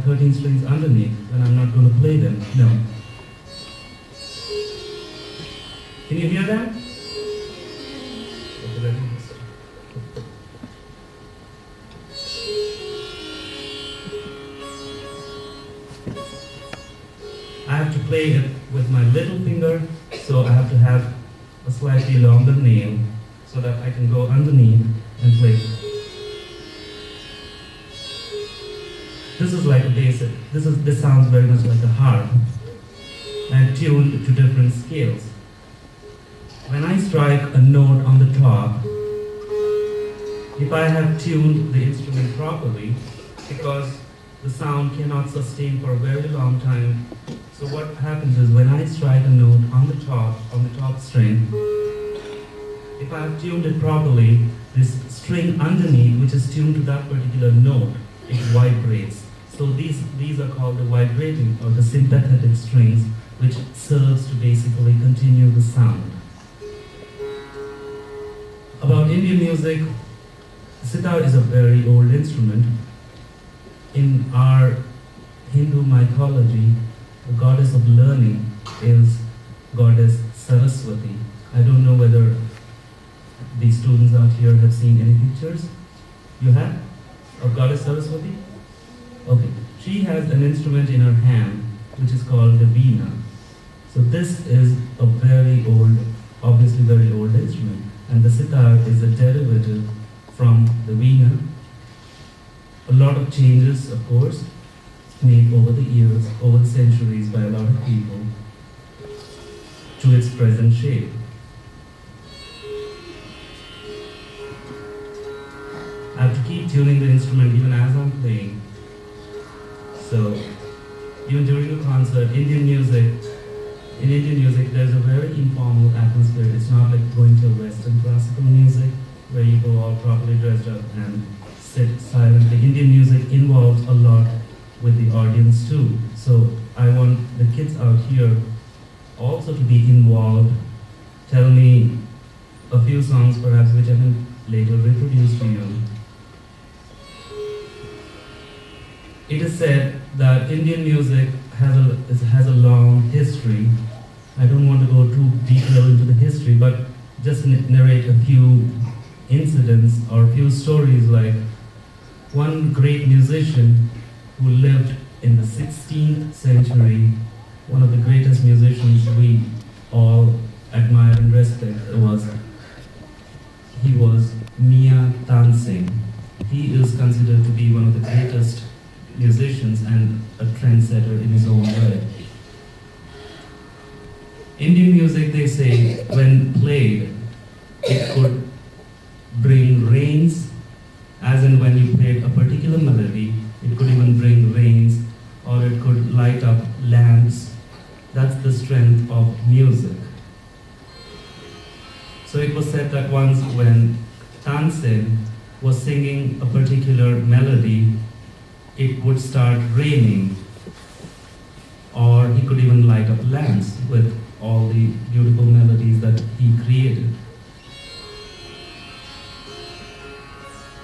have 13 strings underneath when I'm not going to play them? No. Can you hear that? I have to play it with my little finger, so I have to have a slightly longer nail so that I can go underneath and play. This is like a basic, this sounds very much like a harp and tuned to different scales. When I strike a note on the top, if I have tuned the instrument properly, because the sound cannot sustain for a very long time, so what happens is when I strike a note on the top string, if I have tuned it properly, this string underneath, which is tuned to that particular note, it vibrates. So these are called the vibrating or the sympathetic strings, which serves to basically continue the sound. About Indian music, sitar is a very old instrument. In our Hindu mythology, the goddess of learning is goddess Saraswati. I don't know whether the students out here have seen any pictures. You have? Of goddess Saraswati? Okay. She has an instrument in her hand which is called the veena. So this is a very old, obviously very old instrument. And the sitar is a derivative from the veena. A lot of changes, of course, made over the years, over the centuries by a lot of people to its present shape. I have to keep tuning the instrument even as I'm playing. So, even during a concert, in Indian music, there's a very informal atmosphere. It's not like going to Western classical music, where you go all properly dressed up and sit silently. Indian music involves a lot with the audience too. So I want the kids out here also to be involved. Tell me a few songs perhaps which I can later reproduce to you. It is said that Indian music has a long history. I don't want to go too detailed into the history, but just narrate a few incidents or a few stories, like one great musician who lived in the 16th century, one of the greatest musicians we all admire and respect, he was Mia Tansing. He is considered to be one of the greatest musicians and a trendsetter in his own way. Indian music, they say, when played, it could bring rains, as in when you played a particular melody, it could even bring rains, or it could light up lamps. That's the strength of music. So it was said that once when Tansen was singing a particular melody, it would start raining, or he could even light up lamps with all the beautiful melodies that he created.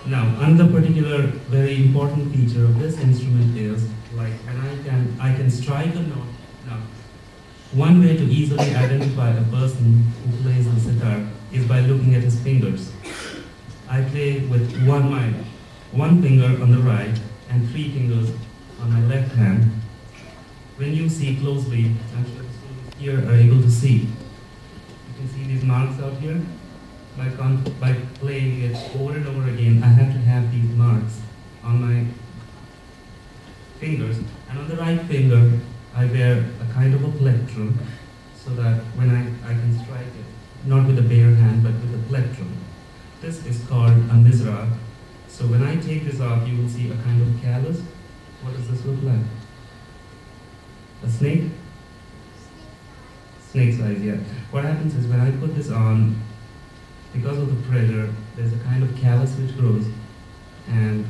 Now, another particular very important feature of this instrument is, like, and I can strike a note. Now, one way to easily identify a person who plays the sitar is by looking at his fingers. I play with one finger on the right and 3 fingers on my left hand. When you see closely, actually the students here are able to see. You can see these marks out here. By playing it over and over again, I have to have these marks on my fingers. And on the right finger, I wear a kind of a plectrum, so that when I can strike it, not with a bare hand, but with a plectrum. This is called a mizra. So when I take this off, you will see a kind of callus. What does this look like? A snake? Snake's eyes, yeah. What happens is when I put this on, because of the pressure, there's a kind of callus which grows, and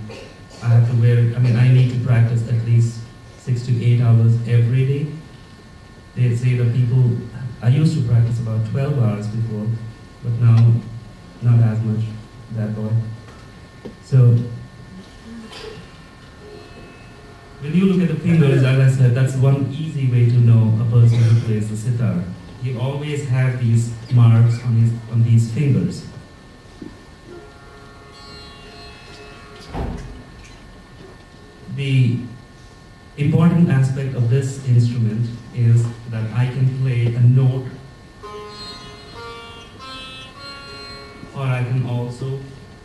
I have to wear it. I need to practice at least 6 to 8 hours every day. They say that I used to practice about 12 hours before, but now not as much, that boy. So, when you look at the fingers, as I said, that's one easy way to know a person who plays the sitar. He always has these marks on these fingers. The important aspect of this instrument is that I can play a note, or I can also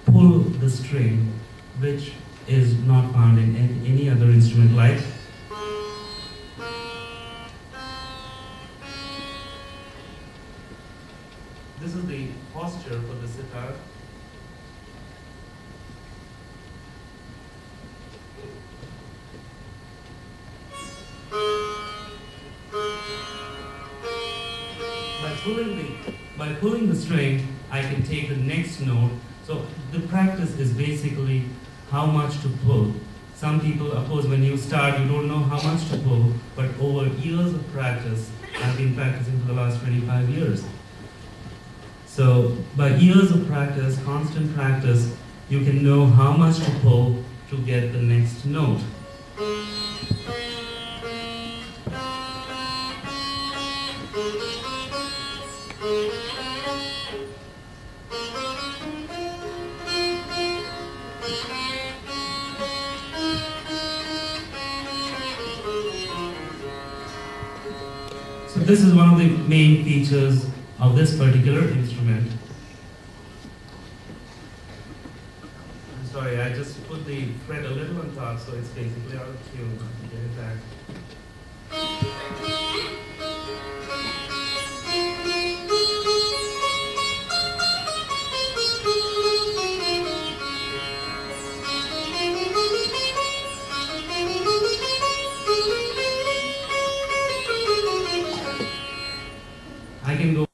pull the string, which is not found in any other instrument, like this is the posture for the sitar. By pulling the string, I can take the next note. So the practice is basically how much to pull. Some people, of course, when you start, you don't know how much to pull, but over years of practice, I've been practicing for the last 25 years. So by years of practice, constant practice, you can know how much to pull to get the next note. So this is one of the main features of this particular instrument. I'm sorry, I just put the fret a little on top, so it's basically out of tune. Get it back. I can go.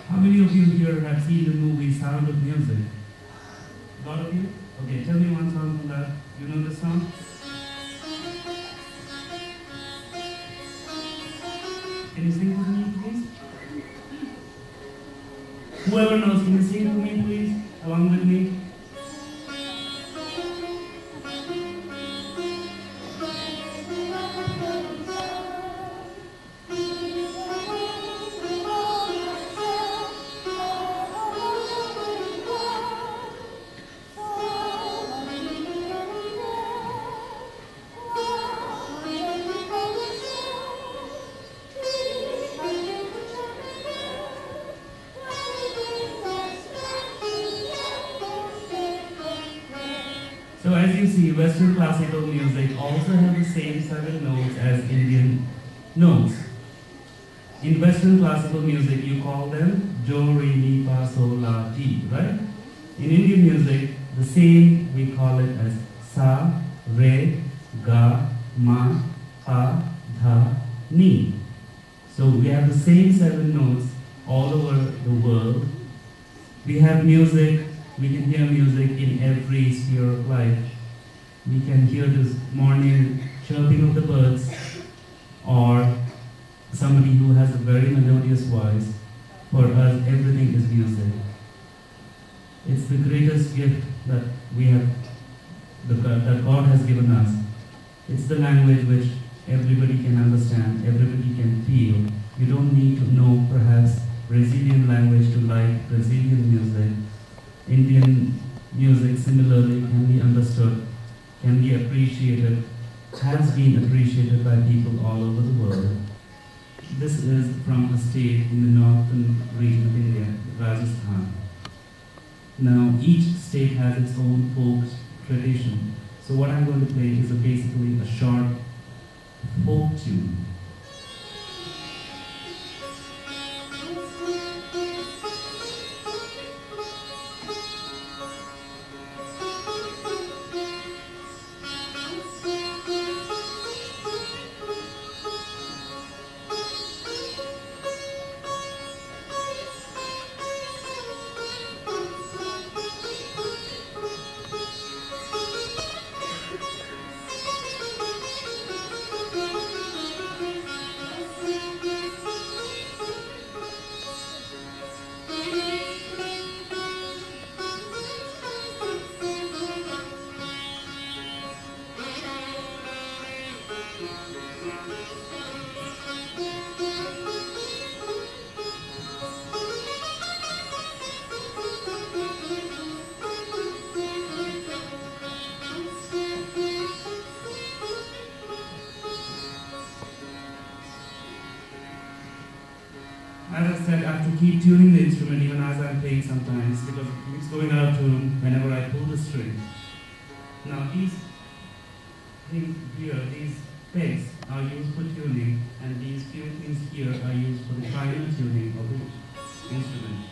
How many of you here have seen the movie Sound of Music? A lot of you? Okay, tell me one song from that. You know this song? Can you sing with me, please? Whoever knows, can you sing with me, please? Along with me? So as you see, Western classical music also has the same 7 notes as Indian notes. In Western classical music, you call them do, re, mi, fa, sol, la, ti, right? In Indian music, the same, we call it as sa, re, ga, ma, pa, dha, ni. So we have the same 7 notes all over the world. We have music. We can hear music in every sphere of life. We can hear this morning chirping of the birds, or somebody who has a very melodious voice. For us, everything is music. It's the greatest gift that we have, that God has given us. It's the language which everybody can understand, everybody can feel. You don't need to know perhaps Brazilian language to like Brazilian music. Indian music similarly can be understood, can be appreciated, has been appreciated by people all over the world. This is from a state in the northern region of India, Rajasthan. Now each state has its own folk tradition. So what I'm going to play is basically a short folk tune. As I said, I have to keep tuning the instrument even as I'm playing sometimes because it's going out of tune whenever I pull the string. Now these things here, these pegs are used for tuning, and these few things here are used for the final tuning of the instrument.